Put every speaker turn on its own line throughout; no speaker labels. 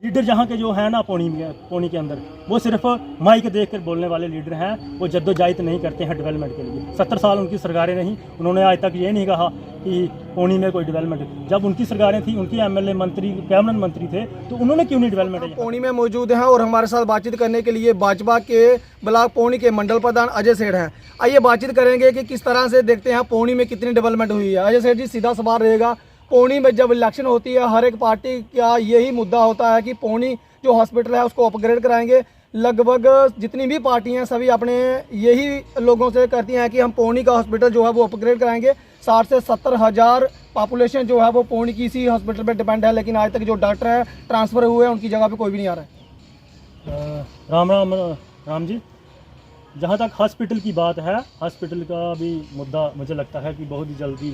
Leader जहाँ के जो है ना पौनी के अंदर, वो सिर्फ माइक देख कर बोलने वाले लीडर हैं। वो जद्दोजहद नहीं करते हैं डेवलपमेंट के लिए। 70 साल उनकी सरकारें रहीं, उन्होंने आज तक ये नहीं कहा कि पौनी में कोई डेवलपमेंट। जब उनकी सरकारें थी, उनकी एमएलए मंत्री कैबिनेट मंत्री थे, तो उन्होंने क्यों नहीं डेवलपमेंट है?
पौनी में मौजूद हैं और हमारे साथ बातचीत करने के लिए भाजपा के ब्लॉक पौनी के मंडल प्रधान अजय सेठ हैं। आइए बातचीत करेंगे कि किस तरह से देखते हैं पौनी में कितनी डेवलपमेंट हुई है। अजय सेठ जी, सीधा सवाल रहेगा, पौनी में जब इलेक्शन होती है हर एक पार्टी का यही मुद्दा होता है कि पौनी जो हॉस्पिटल है उसको अपग्रेड कराएंगे। लगभग जितनी भी पार्टियां सभी अपने यही लोगों से करती हैं कि हम पौनी का हॉस्पिटल जो है वो अपग्रेड कराएंगे। 60 से 70 हज़ार पॉपुलेशन जो है वो पौनी की इसी हॉस्पिटल पे डिपेंड है, लेकिन आज तक जो डॉक्टर है ट्रांसफ़र हुए हैं उनकी जगह पे कोई भी नहीं आ रहा है।
राम जी, जहाँ तक हॉस्पिटल की बात है, हॉस्पिटल का भी मुद्दा मुझे लगता है कि बहुत ही जल्दी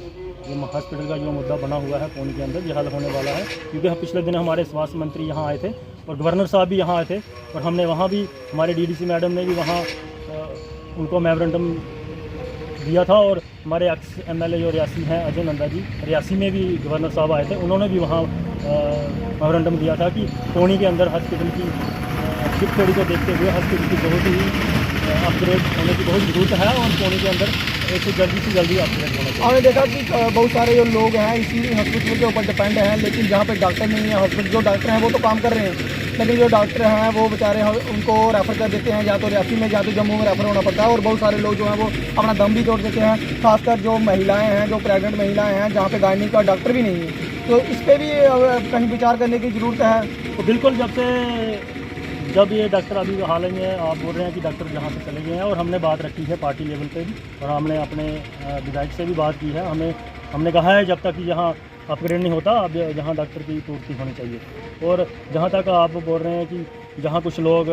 ये हॉस्पिटल का जो मुद्दा बना हुआ है पौनी के अंदर, ये हल होने वाला है। क्योंकि पिछले दिन हमारे स्वास्थ्य मंत्री यहाँ आए थे और गवर्नर साहब भी यहाँ आए थे, और हमने वहाँ भी, हमारे डीडीसी मैडम ने भी वहाँ उनको मेमोरेंडम दिया था। और हमारे एक्स एमएलए जो रियासी हैं अजय नंदा जी, रियासी में भी गवर्नर साहब आए थे, उन्होंने भी वहाँ मेमोरेंडम दिया था कि पौनी के अंदर हॉस्पिटल की शिफ्ट को देखते हुए हॉस्पिटल की बहुत ही अपग्रेड होने की बहुत ज़रूरत है, और पौनी के अंदर ऐसे जल्दी से जल्दी अपग्रेड होना चाहिए।
हमने देखा कि बहुत सारे जो लोग हैं इसी हॉस्पिटल के ऊपर डिपेंड हैं, लेकिन जहाँ पे डॉक्टर नहीं है, हॉस्पिटल जो डॉक्टर हैं वो तो काम कर रहे हैं, लेकिन जो डॉक्टर हैं वो बेचारे उनको रेफ़र कर देते हैं, या तो रियासी में या तो जम्मू में रेफ़र होना पड़ता है। और बहुत सारे लोग जो हैं वो अपना दम भी तोड़ देते हैं, खासकर जो महिलाएँ हैं, जो प्रेगनेंट महिलाएँ हैं, जहाँ पे गायनी का डॉक्टर भी नहीं है। तो इस पर भी कहीं विचार करने की ज़रूरत है।
तो बिल्कुल, जब ये डॉक्टर अभी हाल ही में आप बोल रहे हैं कि डॉक्टर यहाँ से चले गए हैं, और हमने बात रखी है पार्टी लेवल पे भी, और हमने अपने विधायक से भी बात की है। हमने कहा है जब तक कि यहाँ अपग्रेड नहीं होता, अब यहाँ डॉक्टर की पूर्ति होनी चाहिए। और जहाँ तक आप बोल रहे हैं कि जहाँ कुछ लोग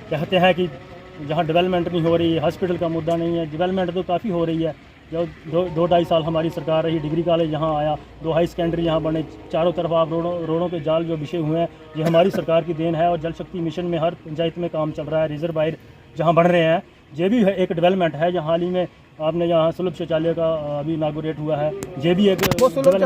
कहते हैं कि जहाँ डेवलपमेंट नहीं हो रही, हॉस्पिटल का मुद्दा नहीं है, डेवलपमेंट तो काफ़ी हो रही है। जो 2-2.5 साल हमारी सरकार रही, डिग्री कॉलेज यहाँ आया, 2 हाई सेकेंडरी यहाँ बने, चारों तरफ आप रोडों के जाल जो बिछे हुए हैं, ये हमारी सरकार की देन है। और जल शक्ति मिशन में हर पंचायत में काम चल रहा है, रिजर्वायर जहाँ बन रहे हैं, ये भी एक डेवलपमेंट है। जहाँ हाल ही में आपने यहाँ सुलभ शौचालय का अभी इनागोरेट हुआ है, ये भी एक डेवलपमेंट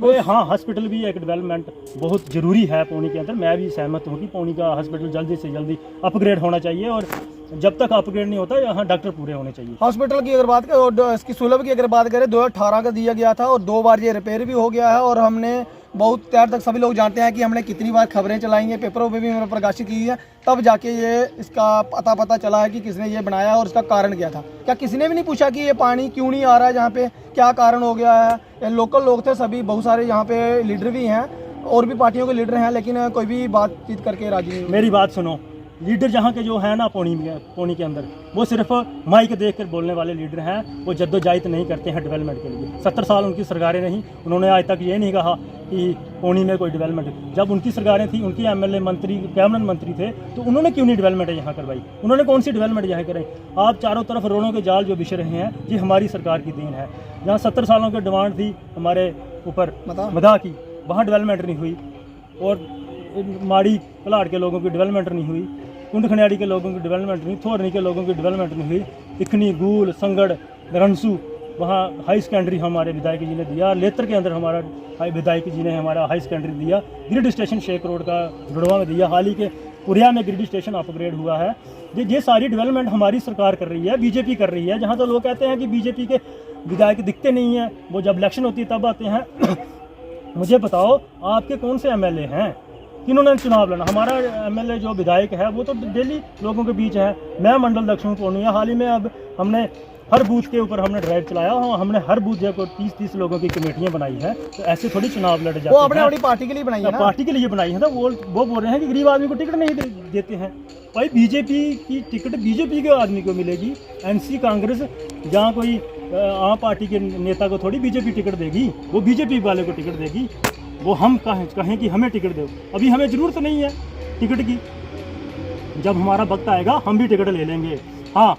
है। हाँ, हॉस्पिटल भी एक डेवलपमेंट बहुत ज़रूरी है पौनी के अंदर। मैं भी सहमत हूँ कि पौनी का हॉस्पिटल जल्दी से जल्दी अपग्रेड होना चाहिए, और जब तक अपग्रेड नहीं होता यहाँ डॉक्टर पूरे होने चाहिए।
हॉस्पिटल की अगर बात करें और इसकी सुलभ की अगर बात करें, 2018 का दिया गया था और 2 बार ये रिपेयर भी हो गया है। और हमने बहुत देर तक सभी लोग जानते हैं कि हमने कितनी बार खबरें चलाई हैं, पेपरों पे भी हमने प्रकाशित की है, तब जाके ये इसका पता चला है कि किसने ये बनाया और इसका कारण क्या था। क्या किसी ने भी नहीं पूछा कि ये पानी क्यों नहीं आ रहा है, जहाँ पे क्या कारण हो गया है? लोकल लोग थे सभी, बहुत सारे यहाँ पे लीडर भी हैं और भी पार्टियों के लीडर हैं, लेकिन कोई भी बातचीत करके राजी नहीं।
मेरी बात सुनो, लीडर जहाँ के जो है ना पौनी के अंदर, वो सिर्फ माइक देख कर बोलने वाले लीडर हैं। वो जद्दोजहद नहीं करते हैं डेवलपमेंट के लिए। 70 साल उनकी सरकारें रहीं, उन्होंने आज तक ये नहीं कहा कि पौनी में कोई डेवलपमेंट। जब उनकी सरकारें थी, उनकी एमएलए मंत्री कैबिनेट मंत्री थे, तो उन्होंने क्यों नहीं डेवलपमेंट यहाँ करवाई? उन्होंने कौन सी डेवलपमेंट यहाँ कराई? आप चारों तरफ रोडों के जाल जो बिछ रहे हैं, ये हमारी सरकार की देन है। जहाँ 70 सालों की डिमांड थी हमारे ऊपर मदा की, वहाँ डेवलपमेंट नहीं हुई। और माड़ी कलाड़ के लोगों की डेवलपमेंट नहीं हुई, कुंड खनियाड़ी के लोगों की डेवलपमेंट नहीं, थोरनी के लोगों की डेवलपमेंट नहीं हुई। इखनी, गूल, संगड़, रनसू, वहाँ हाई सेकेंडरी हमारे विधायक जी ने दिया। लेतर के अंदर हमारा विधायक जी ने हमारा हाई सेकेंडरी दिया। ग्रिड स्टेशन शेख रोड का जुड़वा में दिया। हाल ही के पुरिया में ग्रिड स्टेशन अपग्रेड हुआ है। ये सारी डेवलपमेंट हमारी सरकार कर रही है, बीजेपी कर रही है। जहाँ तो लोग कहते हैं कि बीजेपी के विधायक दिखते नहीं हैं, वो जब इलेक्शन होती है तब आते हैं। मुझे बताओ, आपके कौन से एमएलए हैं किन्होंने चुनाव लड़ा? हमारा एमएलए जो विधायक है वो तो डेली लोगों के बीच है। मैं मंडल दक्षिण पौनी, हाल ही में अब हमने हर बूथ के ऊपर हमने ड्राइव चलाया, हमने हर बूथ को 30-30 लोगों की कमेटियां बनाई है। तो ऐसे थोड़ी चुनाव लड़े जाते हैं।
वो अपनी पार्टी के लिए बनाई है ना?
पार्टी के लिए बनाई है। तो वो बोल रहे हैं कि गरीब आदमी को टिकट नहीं देते हैं। भाई, बीजेपी की टिकट बीजेपी के आदमी को मिलेगी। एनसी कांग्रेस जहाँ कोई आम पार्टी के नेता को थोड़ी बीजेपी टिकट देगी, वो बीजेपी वाले को टिकट देगी। वो हम कहें कि हमें टिकट दो, अभी हमें ज़रूरत नहीं है टिकट की। जब हमारा वक्त आएगा हम भी टिकट ले लेंगे। हाँ,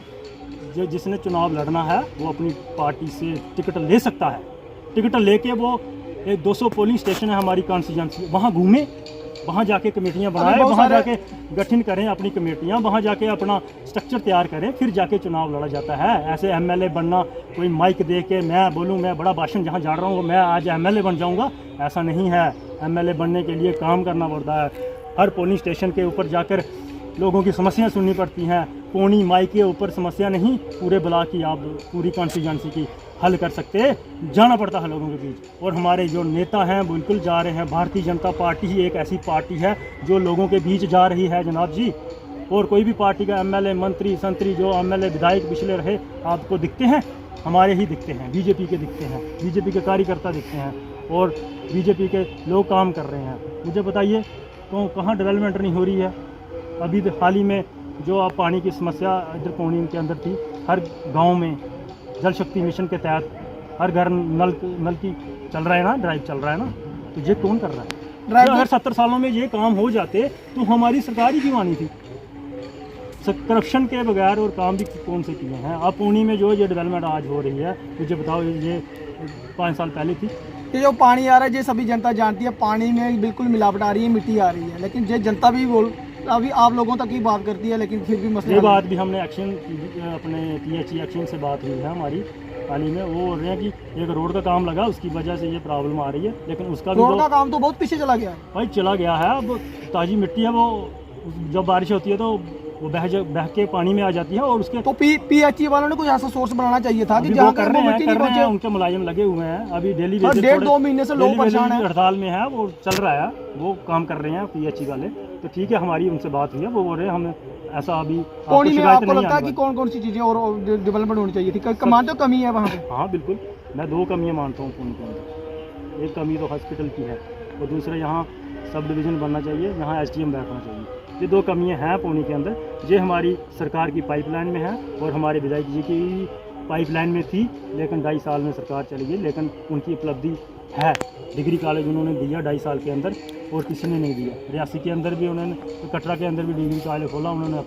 जिसने चुनाव लड़ना है वो अपनी पार्टी से टिकट ले सकता है। टिकट लेके वो 200 पोलिंग स्टेशन है हमारी कॉन्स्टिट्यूंसी, वहाँ घूमे, वहाँ जाके कमेटियाँ बनाएं, वहाँ जाके गठन करें अपनी कमेटियाँ, वहाँ जाके अपना स्ट्रक्चर तैयार करें, फिर जाके चुनाव लड़ा जाता है। ऐसे एमएलए बनना, कोई माइक दे के मैं बोलूँ मैं बड़ा भाषण जहाँ जा रहा हूँ मैं आज एमएलए बन जाऊँगा, ऐसा नहीं है। एमएलए बनने के लिए काम करना पड़ता है। हर पोलिंग स्टेशन के ऊपर जाकर लोगों की समस्याएं सुननी पड़ती हैं। पौनी माई के ऊपर समस्या नहीं, पूरे ब्लॉक की आप पूरी कॉन्स्टिट्यूंसी की हल कर सकते, जाना पड़ता है लोगों के बीच। और हमारे जो नेता हैं बिल्कुल जा रहे हैं। भारतीय जनता पार्टी ही एक ऐसी पार्टी है जो लोगों के बीच जा रही है जनाब जी। और कोई भी पार्टी का एमएलए, मंत्री, संतरी, जो एमएलए, विधायक पिछले रहे आपको दिखते हैं, हमारे ही दिखते हैं, बीजेपी के दिखते हैं, बीजेपी के कार्यकर्ता दिखते हैं और बीजेपी के लोग काम कर रहे हैं। मुझे बताइए तो कहाँ डेवलपमेंट नहीं हो रही है? अभी हाल ही में जो आप पानी की समस्या इधर पौनी के अंदर थी, हर गांव में जल शक्ति मिशन के तहत हर घर नल की चल रहा है ना, ड्राइव चल रहा है ना, तो ये कौन कर रहा है? अगर 70 सालों में ये काम हो जाते तो हमारी सरकार ही क्यों आनी थी? करप्शन के बगैर और काम भी कौन से किए हैं? आप पौनी में जो ये डेवलपमेंट आज हो रही है, मुझे बताओ, ये 5 साल पहले थी?
ये जो पानी आ रहा है ये सभी जनता जानती है, पानी में बिल्कुल मिलावट आ रही है, मिट्टी आ रही है, लेकिन ये जनता भी अभी आप लोगों तक ही बात करती है, लेकिन फिर भी मसले
ये बात भी हमने एक्शन अपने PHE एक्शन से बात हुई है हमारी हाल ही में। वो बोल रहे हैं कि एक रोड का काम लगा, उसकी वजह से ये प्रॉब्लम आ रही है, लेकिन उसका भी
रोड का काम तो बहुत पीछे चला गया है
भाई, चला गया है। अब ताज़ी मिट्टी है, वो जब बारिश होती है तो वो बह के पानी में आ जाती है। और उसके
तो PHE वालों ने कोई ऐसा सोर्स बनाना चाहिए था कि जहाँ
कर रहे हैं, उनके मुलाजिम लगे हुए हैं। अभी डेली
1.5-2 महीने से लोग परेशान हैं,
हड़ताल में है, वो चल रहा है, वो काम कर रहे हैं PHE वाले। तो ठीक है, हमारी उनसे बात हुई है, वो बोल रहे हैं हमें ऐसा अभी
पौनी में आपको लगता है कि कौन कौन सी चीजें और डेवलपमेंट होनी चाहिए थी? मानते हो कमी है वहाँ पे?
हाँ बिल्कुल, मैं 2 कमियाँ मानता हूँ पौनी के अंदर। एक कमी तो हॉस्पिटल की है और दूसरा यहाँ सब डिवीज़न बनना चाहिए, यहाँ SDM बैठना चाहिए। ये 2 कमियाँ हैं पौनी के अंदर। ये हमारी सरकार की पाइपलाइन में है और हमारे विधायक जी की पाइपलाइन में थी, लेकिन 2.5 साल में सरकार चली गई। लेकिन उनकी उपलब्धि है, डिग्री कॉलेज उन्होंने दिया 2.5 साल के अंदर और किसी ने नहीं दिया। रियासी के अंदर भी उन्होंने, कटरा के अंदर भी डिग्री कॉलेज खोला उन्होंने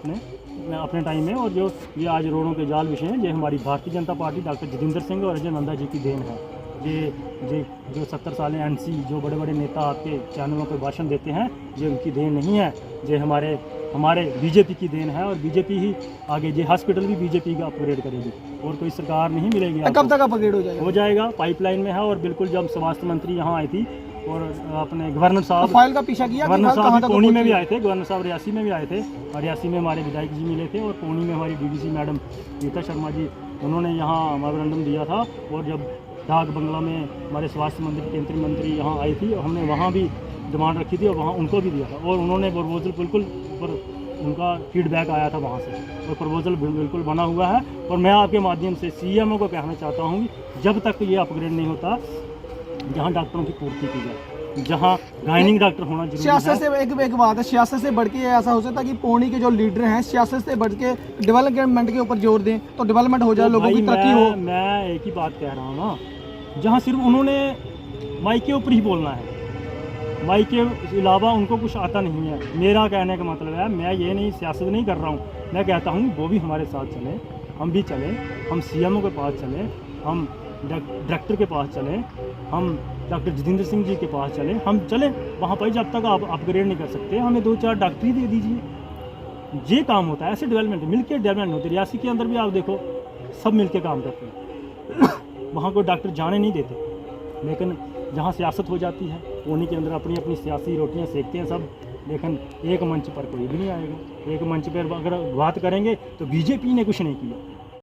अपने टाइम में। और जो ये आज रोडों के जाल विषय हैं, ये हमारी भारतीय जनता पार्टी डॉक्टर जितेंद्र सिंह और अजय नंदा जी की देन है। ये जो 70 साल NC जो बड़े बड़े नेता आपके चैनलों पर भाषण देते हैं, ये उनकी देन नहीं है, ये हमारे बीजेपी की देन है। और बीजेपी ही आगे, ये हॉस्पिटल भी बीजेपी का अपग्रेड करेगी और कोई सरकार नहीं मिलेगी।
कब तक अपग्रेड हो जाएगा?
पाइपलाइन में है। और बिल्कुल जब स्वास्थ्य मंत्री यहाँ आई थी और अपने गवर्नर साहब,
फाइल का पीछा किया,
गवर्नर साहब पौनी में भी आए थे, गवर्नर साहब रियासी में भी आए थे और रियासी में हमारे विधायक जी मिले थे। और पौनी में हमारी DDC मैडम गीता शर्मा जी, उन्होंने यहाँ मेमोरेंडम दिया था। और जब डाक बंगला में हमारे स्वास्थ्य मंत्री, केंद्रीय मंत्री यहाँ आई थी, हमने वहाँ भी डिमांड रखी थी और वहाँ उनको भी दिया था। और उन्होंने प्रपोजल बिल्कुल पर उनका फीडबैक आया था वहाँ से और प्रपोजल बिल्कुल बना हुआ है। और मैं आपके माध्यम से CMO को कहना चाहता हूँ कि जब तक ये अपग्रेड नहीं होता, जहाँ डॉक्टरों की पूर्ति की जाए, जहाँ गायनिंग डॉक्टर होना जरूरी है।
सियासत से एक बात है, सियासत से बढ़ के ऐसा हो सकता है कि पौनी के जो लीडर हैं सियासत से बढ़ के डेवलपमेंट के ऊपर जोर दें, तो डेवलपमेंट हो जाए, लोगों की तरक्की हो।
मैं एक ही बात कह रहा हूँ ना, जहाँ सिर्फ उन्होंने माइक के ऊपर ही बोलना है, माइक के अलावा उनको कुछ आता नहीं है। मेरा कहने का मतलब है, मैं ये नहीं सियासत नहीं कर रहा हूँ, मैं कहता हूँ वो भी हमारे साथ चले, हम भी चलें, हम CMO के पास चलें, हम डायरेक्टर के पास चलें, हम डॉक्टर जितेंद्र सिंह जी के पास चलें, हम चलें वहाँ पर। जब तक आप अपग्रेड नहीं कर सकते, हमें 2-4 डॉक्टरी दे दीजिए। ये काम होता है, ऐसे डेवलपमेंट मिलकर डेवलपमेंट होती है। रियासी के अंदर भी आप देखो, सब मिलकर काम करते हैं, वहाँ कोई डॉक्टर जाने नहीं देते। लेकिन जहाँ सियासत हो जाती है, उन्हीं के अंदर अपनी अपनी सियासी रोटियाँ सेकते हैं सब, लेकिन एक मंच पर कोई भी नहीं आएगा। एक मंच पर अगर बात करेंगे तो बीजेपी ने कुछ नहीं किया,